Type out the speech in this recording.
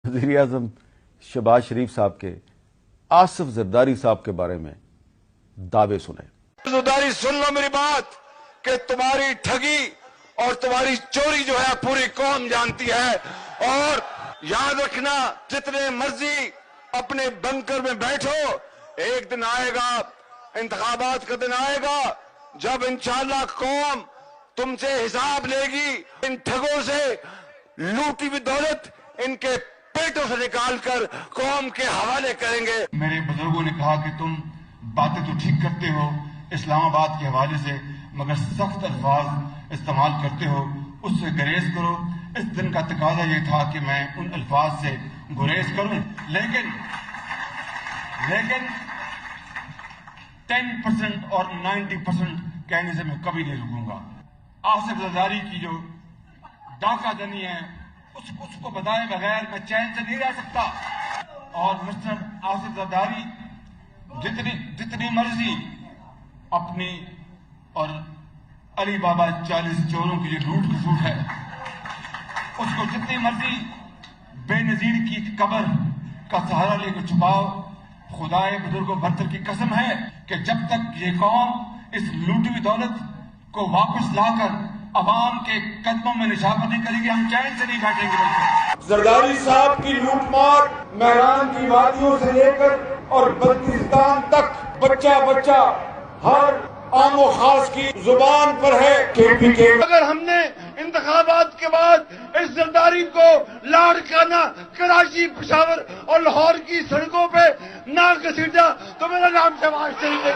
وزیر اعظم شہباز شریف صاحب کے آصف زرداری صاحب کے بارے میں دعوے سنے. زرداری سن لو میری بات کہ تمہاری ٹھگی اور تمہاری چوری جو ہے پوری قوم جانتی ہے، اور یاد رکھنا جتنے مرضی اپنے بنکر میں بیٹھو، ایک دن آئے گا، انتخابات کا دن آئے گا جب انشاءاللہ قوم تم سے حساب لے گی. ان ٹھگوں سے لوٹی ہوئی دولت ان کے پیٹوں سے نکال کر قوم کے حوالے کریں گے. میرے بزرگوں نے کہا کہ تم باتیں تو ٹھیک کرتے ہو اسلام آباد کے حوالے سے، مگر سخت الفاظ استعمال کرتے ہو، اس سے گریز کرو. اس دن کا تقاضا یہ تھا کہ میں ان الفاظ سے گریز کروں، لیکن 10% اور 90% کہنے سے میں کبھی نہیں رکوں گا. آصف زرداری کی جو ڈاکہ دنی ہے اس کو بتائے بغیر میں چین سے نہیں رہ سکتا. اور مسٹر آصف زرداری جتنی مرضی اپنی اور علی بابا 40 چوروں کی جو لوٹ کھسوٹ ہے اس کو جتنی مرضی بے نظیر کی قبر کا سہارا لے کر چھپاؤ. خدائے بزرگ و برتر کی قسم ہے کہ جب تک یہ قوم اس لوٹی ہوئی دولت کو واپس لا کر عوام کے قدموں میں نشاور نہیں کرے گی، ہم چین سے نہیں بیٹھیں گے. زرداری صاحب کی لوٹ مار میدان کی وادیوں سے لے کر اور بلتستان تک بچہ بچہ ہر عام و خاص کی زبان پر ہے. اگر ہم نے انتخابات کے بعد اس زرداری کو لاڑکانہ کراچی، پشاور اور لاہور کی سڑکوں پہ نہ گھسیٹا تو میرا نام شہباز شریف ہے.